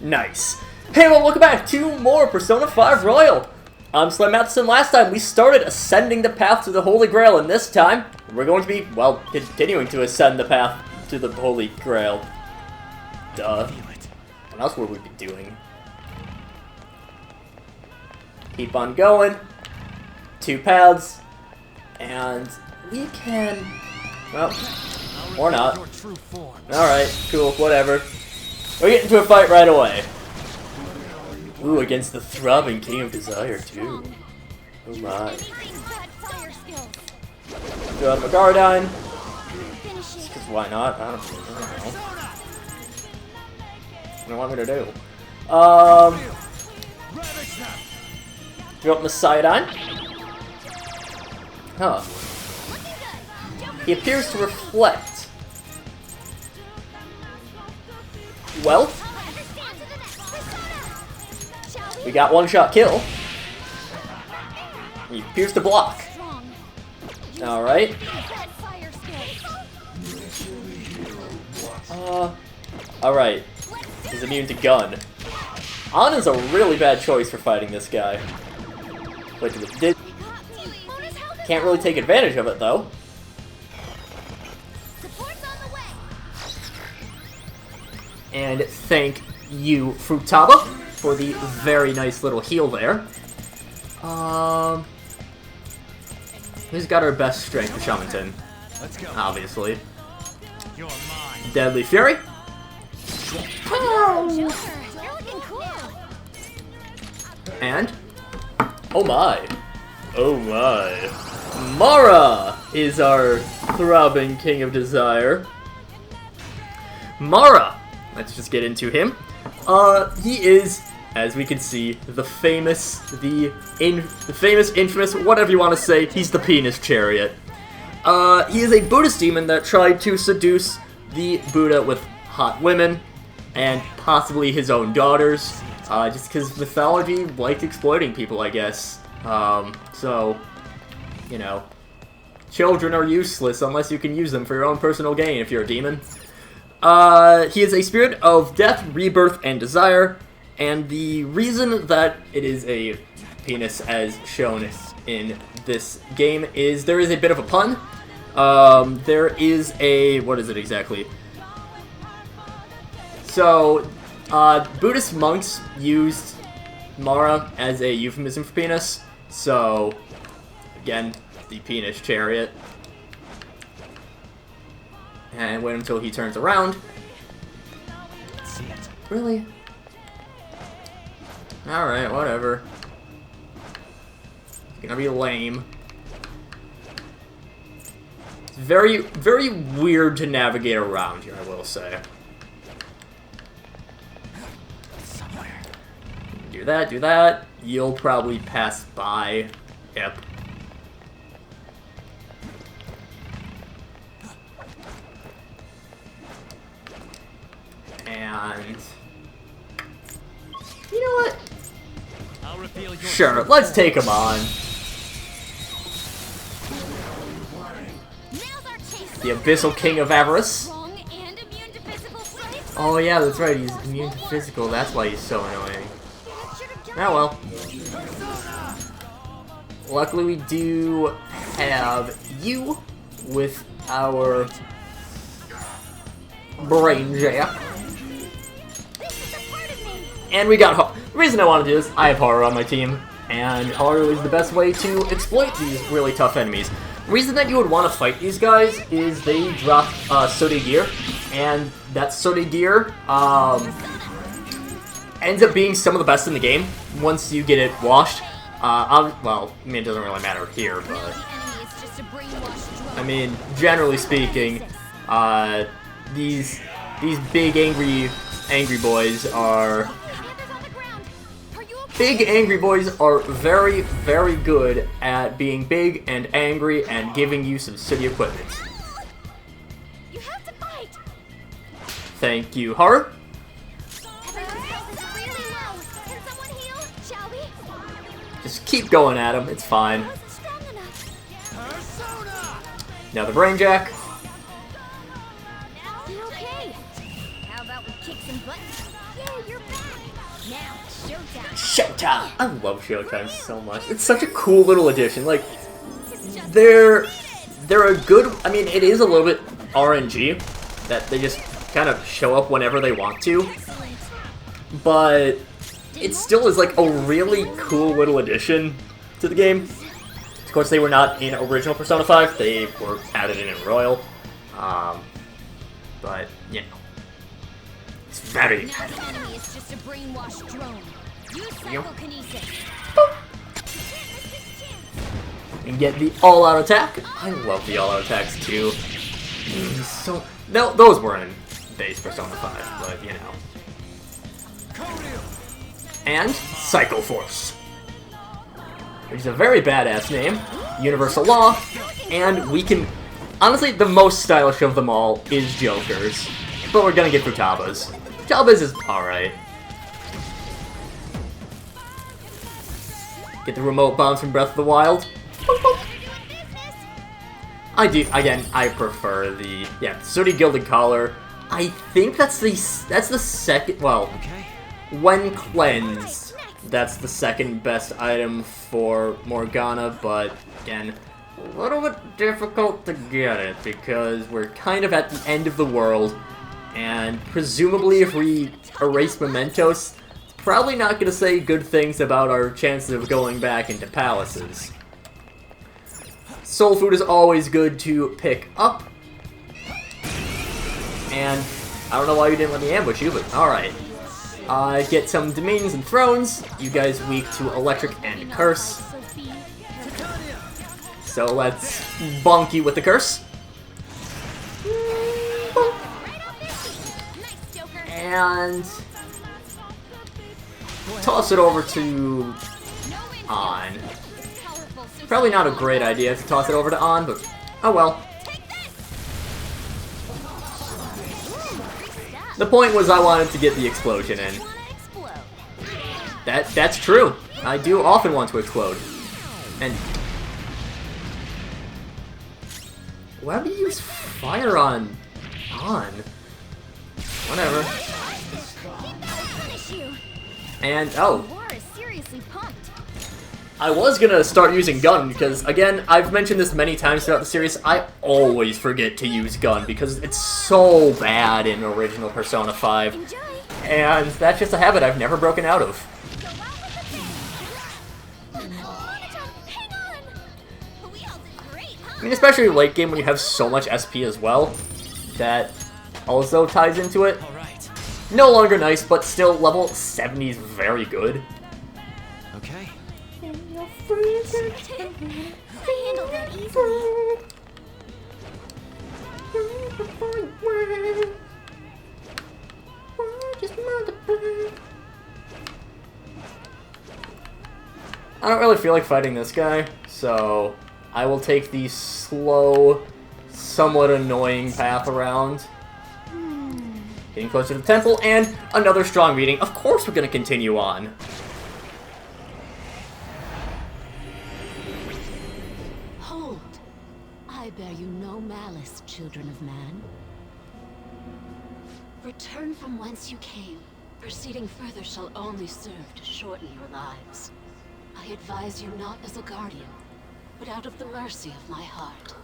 Nice. Hey, well, welcome back to more Persona 5 Royal. I'm SlayerMathis, and last time we started ascending the path to the Holy Grail, and this time we're going to be, well, continuing to ascend the path to the Holy Grail. Duh. What else would we be doing? Keep on going. 2 paths. And we can... well, or not. Alright, cool, whatever. We're getting to a fight right away. Ooh, against the throbbing King of Desire, too. Oh my. Go out of Magardine. Just because why not? I don't know. What do you want me to do? Go up Poseidon. Huh. He appears to reflect. Well, we got one-shot kill. He appears to block. Alright. Alright. He's immune to gun. Ana's a really bad choice for fighting this guy. But can't really take advantage of it, though. And thank you, Futaba, for the very nice little heal there. Who's got our best strength? The Shamanton. Obviously. Deadly Fury. And... oh my. Oh my. Mara is our throbbing King of Desire. Mara! Let's just get into him. He is, as we can see, the famous, infamous, whatever you want to say, he's the penis chariot. He is a Buddhist demon that tried to seduce the Buddha with hot women, and possibly his own daughters, just because mythology liked exploiting people, I guess. So, you know, children are useless unless you can use them for your own personal gain if you're a demon. He is a spirit of death, rebirth, and desire, and the reason that it is a penis as shown in this game is there is a bit of a pun. There is a... what is it exactly? So, Buddhist monks used Mara as a euphemism for penis, so, again, the penis chariot. And wait until he turns around. Really? Alright, whatever. It's gonna be lame. It's very, very weird to navigate around here, I will say. Do that, do that. You'll probably pass by. Yep. And... you know what? Sure, let's take him on. The Abyssal King of Avarice. Oh yeah, that's right, he's immune to physical, that's why he's so annoying. Oh well. Luckily we do have you with our Brain Jack. And we got horror. The reason I want to do this, I have horror on my team, and horror is the best way to exploit these really tough enemies. The reason that you would want to fight these guys is they drop Sode gear, and that Sode gear ends up being some of the best in the game once you get it washed. Well, I mean, it doesn't really matter here, but I mean, generally speaking, these big angry boys are... big angry boys are very, very good at being big and angry and giving you some city equipment. You have to fight. Thank you, Horror. Just keep going at him, it's fine. Now the Brain Jack. Okay. How about we kick some butt? Yeah, you're back. Showtime! I love Showtime so much. It's such a cool little addition. Like, they're a good... I mean, it is a little bit RNG, that they just kind of show up whenever they want to. But it still is, like, a really cool little addition to the game. Of course, they were not in original Persona 5. They were added in Royal. But, you know. It's very... enemy is just a brainwashed drone. Use psychokinesis. And get the all-out attack. I love the all-out attacks too. So those weren't in base Persona 5, but you know. And Psycho Force, which is a very badass name. Universal Law, and we can honestly the most stylish of them all is Joker's, but we're gonna get Futaba's. Futaba's is all right. Get the remote bombs from Breath of the Wild. I do, again, I prefer the, Sooty Gilded Collar. I think that's the second, well, when cleansed, that's the second best item for Morgana, but again, a little bit difficult to get it, because we're kind of at the end of the world, and presumably if we erase mementos, it's probably not going to say good things about our chances of going back into palaces. Soul Food is always good to pick up. And I don't know why you didn't let me ambush you, but alright. Get some Dominions and Thrones. You guys weak to Electric and Curse. So let's bonk you with the Curse. And toss it over to On. Probably not a great idea to toss it over to On, but oh well. The point was I wanted to get the explosion in. That's true. I do often want to explode. And why would you use fire on? Whatever. And oh. I was gonna start using gun because, again, I've mentioned this many times throughout the series, I always forget to use gun because it's so bad in original Persona 5. And that's just a habit I've never broken out of. I mean, especially late game when you have so much SP as well, that also ties into it. No longer nice, but still level 70 is very good. Okay. I handled that easily. I don't really feel like fighting this guy, so I will take the slow, somewhat annoying path around. Getting closer to the temple, and another strong meeting. Of course we're going to continue on. Hold. I bear you no malice, children of man. Return from whence you came. Proceeding further shall only serve to shorten your lives. I advise you not as a guardian, but out of the mercy of my heart.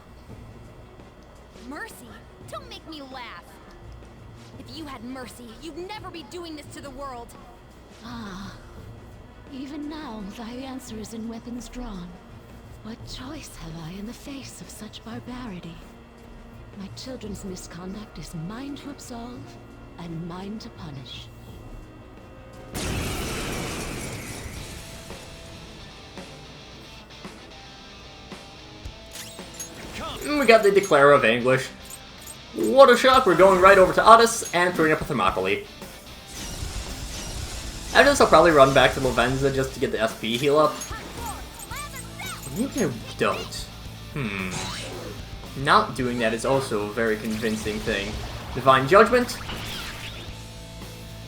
Mercy? Don't make me laugh. If you had mercy, you'd never be doing this to the world. Ah. Even now, thy answer is in weapons drawn. What choice have I in the face of such barbarity? My children's misconduct is mine to absolve, and mine to punish. We got the Declarer of Anguish. What a shock, we're going right over to Otis and throwing up a Thermopylae. After this, I'll probably run back to Lavenza just to get the SP heal up. Maybe I don't. Not doing that is also a very convincing thing. Divine Judgment.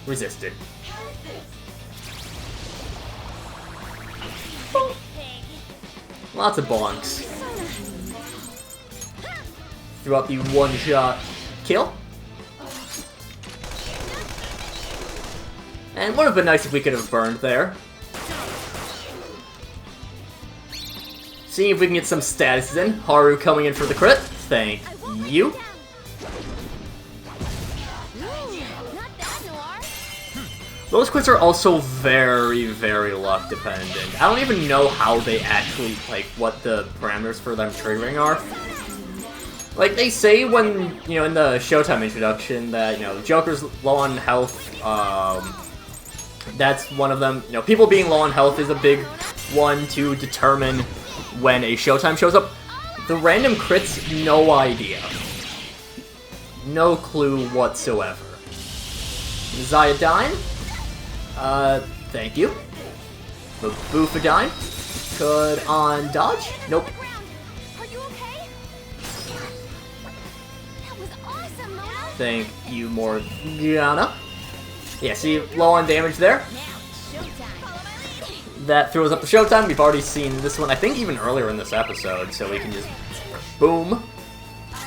Resisted. Lots of bonks. Throughout the one-shot kill. And it would have been nice if we could have burned there. Seeing if we can get some statuses in. Haru coming in for the crit. Thank you. Those crits are also very, very luck dependent. I don't even know how they actually, like, what the parameters for them triggering are. Like, they say when, you know, in the Showtime introduction that, you know, Joker's low on health, that's one of them. You know, people being low on health is a big one to determine when a Showtime shows up. The random crits, no idea. No clue whatsoever. Ziodine? Thank you. The Boofadine. Could on dodge? Nope. Are you okay? That was awesome, Mona. Thank you, Morgana. Yeah, see, low on damage there. Now, showtime. That throws up the Showtime. We've already seen this one, I think, even earlier in this episode, so we can just boom.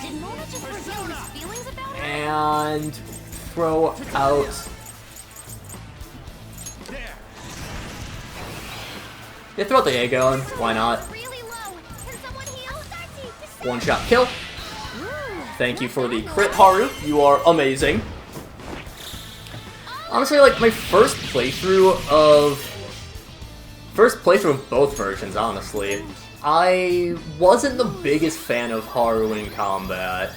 Did Mona just reveal his feelings about her? And throw out. Yeah, throw out the Aegon. Why not? Really low. Can someone heal? One shot kill. Thank you for the crit, Haru. You are amazing. Honestly, like, my first playthrough of both versions, honestly, I wasn't the biggest fan of Haru in combat.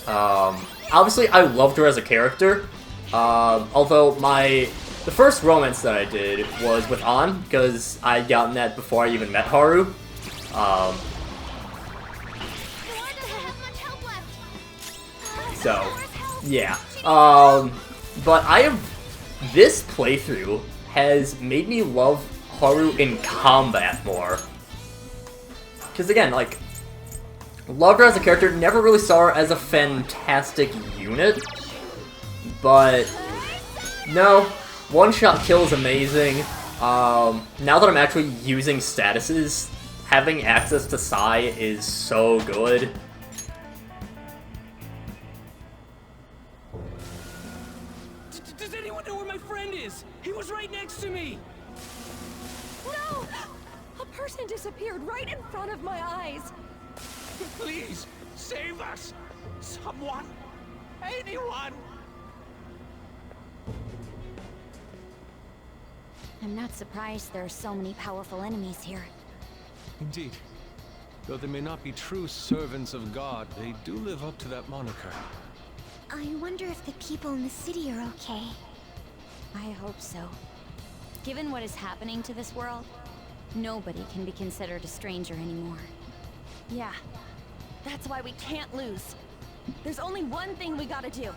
Obviously, I loved her as a character, although the first romance that I did was with An, because I had gotten that before I even met Haru. So, yeah. But this playthrough has made me love Haru in combat more. Because again, like, loved her as a character, never really saw her as a fantastic unit. But, no, one-shot kill is amazing. Now that I'm actually using statuses, having access to Sai is so good. Does anyone know where my friend is? He was right next to me! No! A person disappeared right in front of my eyes. Please, save us! Someone! Anyone! I'm not surprised there are so many powerful enemies here. Indeed. Though they may not be true servants of God, they do live up to that moniker. I wonder if the people in the city are okay. I hope so. Given what is happening to this world, nobody can be considered a stranger anymore. Yeah, that's why we can't lose. There's only one thing we gotta do.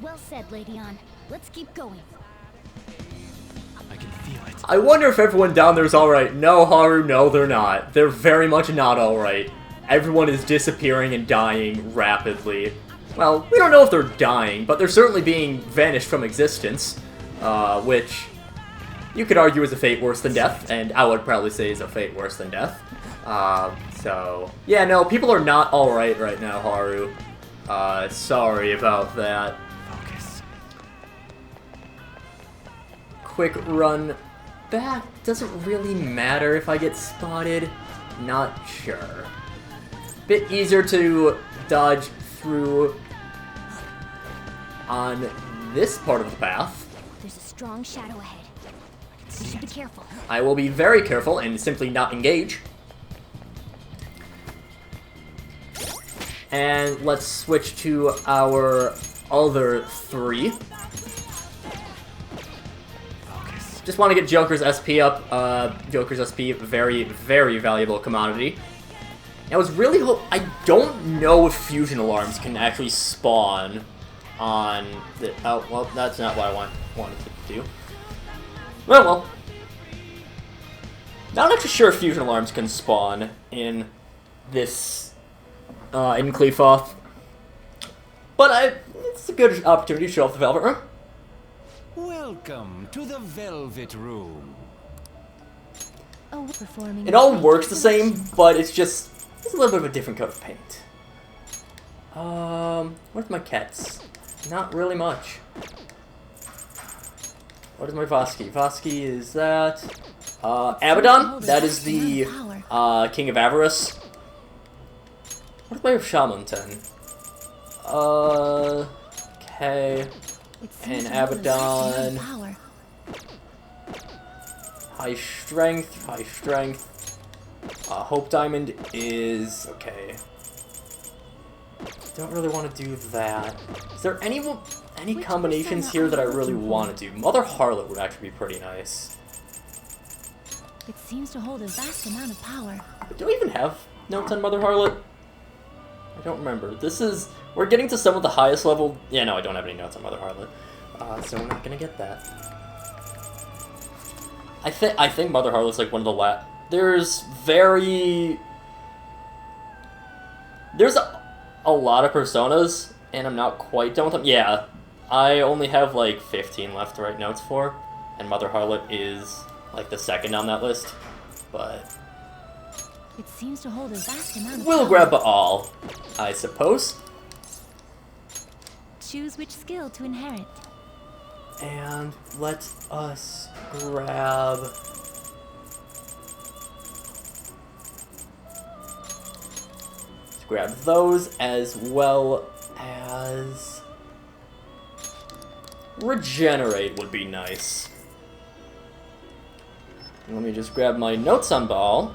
Well said, Lady An. Let's keep going. I can feel it. I wonder if everyone down there is alright. No, Haru, no, they're not. They're very much not alright. Everyone is disappearing and dying rapidly. Well, we don't know if they're dying, but they're certainly being vanished from existence, which you could argue is a fate worse than death, and I would probably say is a fate worse than death. So, yeah, no, people are not alright right now, Haru. Sorry about that. Focus. Quick run back. Doesn't really matter if I get spotted. Not sure. Bit easier to dodge through on this part of the path. There's a strong shadow ahead. You should be careful. I will be very careful and simply not engage. And let's switch to our other three. Focus. Just want to get Joker's SP up. Joker's SP, very, very valuable commodity. I was really I don't know if fusion alarms can actually spawn on the... Oh, well, that's not what I wanted to do. Well. Not actually sure if fusion alarms can spawn in this, in Qliphotep. But it's a good opportunity to show off the Velvet Room. Welcome to the Velvet Room. Oh, performing. It all works the same, but it's just... It's a little bit of a different coat of paint. Where's my cats? Not really much. What is my Vosky? Vosky is that... Abaddon? That is the King of Avarice. What is my Shaman 10? Okay. And Abaddon. High strength, high strength. Hope Diamond is... okay. Don't really want to do that. Is there any combinations here that I really want to do? Mother Harlot would actually be pretty nice. It seems to hold a vast amount of power. But do I even have notes on Mother Harlot? I don't remember. This is... we're getting to some of the highest level... yeah, no, I don't have any notes on Mother Harlot. So we're not gonna get that. I think Mother Harlot's like one of the last... there's a lot of personas, and I'm not quite done with them. Yeah, I only have like 15 left to write notes for, and Mother Harlot is like the second on that list, but... it seems to hold a vast amount of we'll power. grab Baal, I suppose. Choose which skill to inherit. And let us grab... let's grab those as well as... regenerate would be nice. Let me just grab my notes on Baal.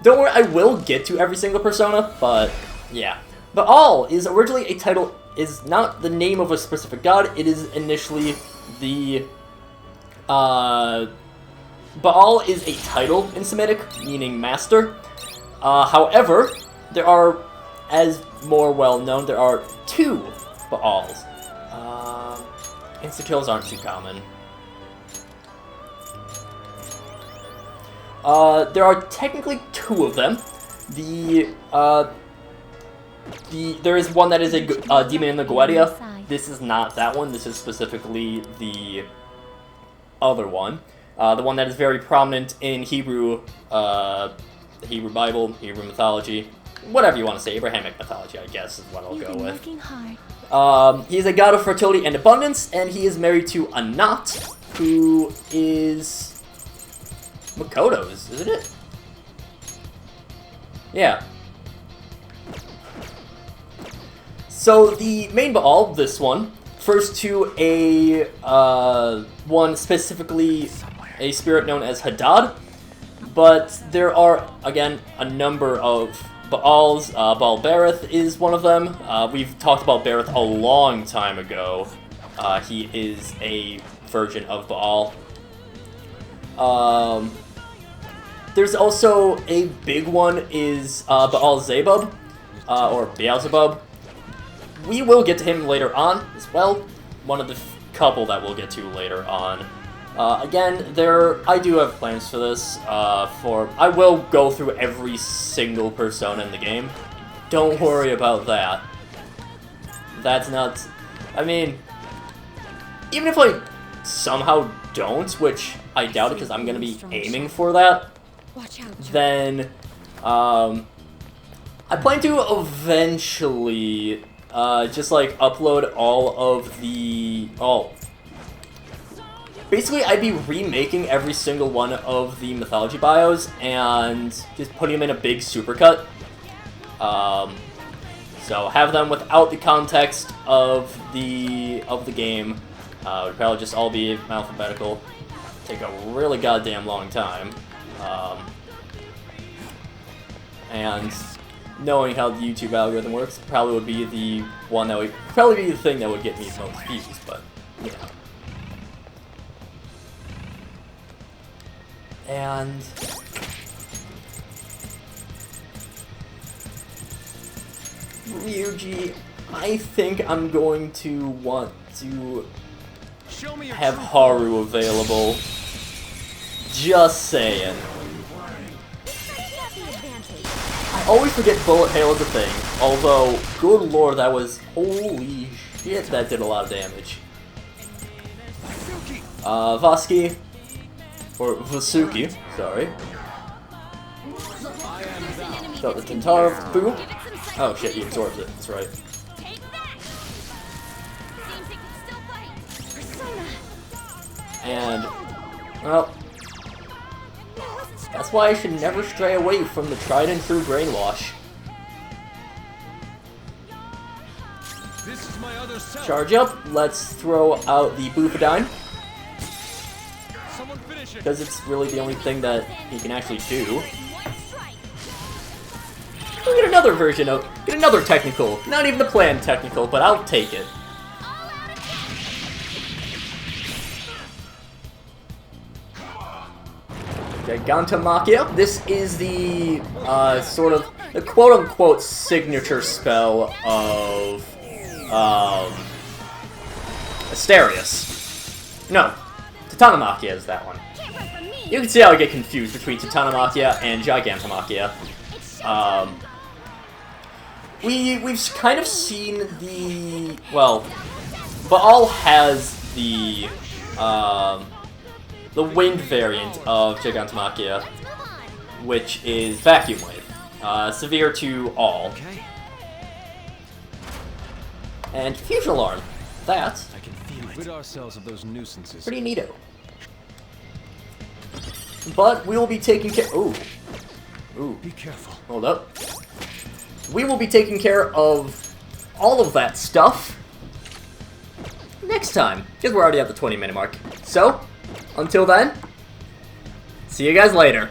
Don't worry, I will get to every single persona, but yeah. Baal is originally a title, is not the name of a specific god, it is initially the... Baal is a title in Semitic, meaning master. However, there are, as more well known, there are two Baals. Insta-kills aren't too common. There are technically two of them. There is one that is a demon in the Goetia. This is not that one. This is specifically the other one. The one that is very prominent in Hebrew, the Hebrew Bible, Hebrew mythology, whatever you want to say, Abrahamic mythology, I guess, is what I'll go with. He is a god of fertility and abundance, and he is married to Anat, who is... Makoto's, isn't it? Yeah. So the main Baal, this one, refers to a one specifically a spirit known as Hadad, but there are again a number of Baals. Baal Berith is one of them. We've talked about Berith a long time ago. He is a version of Baal. There's also a big one is Baal Zebub, or Beelzebub. We will get to him later on as well. One of the couple that we'll get to later on. Again, I do have plans for this. I will go through every single persona in the game. Don't worry about that. That's not... I mean, even if I somehow don't, which I doubt it because I'm going to be aiming for that, then I plan to eventually just like upload all of the... basically, I'd be remaking every single one of the mythology bios and just putting them in a big supercut. So have them without the context of the game. It would probably just all be alphabetical. Take a really goddamn long time. And knowing how the YouTube algorithm works probably would be the one that would probably be the thing that would get me most views, but you know. And Ryuji, I think I'm going to want to have Haru available. Just saying. I always forget Bullet Hail is a thing, although, good lord, that was... holy shit, that did a lot of damage. Vosky. Or Vasuki, sorry. Got the Tentara Fu. Oh shit, he absorbs it, that's right. And, well, that's why I should never stray away from the tried and true brainwash. This is my other self. Charge up, let's throw out the Bufadine, Someone finish it. because it's really the only thing that he can actually do. We'll get another version of, get another technical. Not even the planned technical, but I'll take it. Gigantomachia. This is the, sort of, the quote-unquote signature spell of, Asterius. No, Titanomachia is that one. You can see how I get confused between Titanomachia and Gigantomachia. We've kind of seen the, well, Baal has the winged variant of Gigantomachia, which is Vacuum Wave. Severe to all. Okay. And Fusion Alarm. That's I can feel it. Rid ourselves of those nuisances. pretty neato. But we will be taking care. Ooh. Ooh. Be careful. Hold up. We will be taking care of all of that stuff next time, because we're already at the 20-minute mark. So, until then, see you guys later.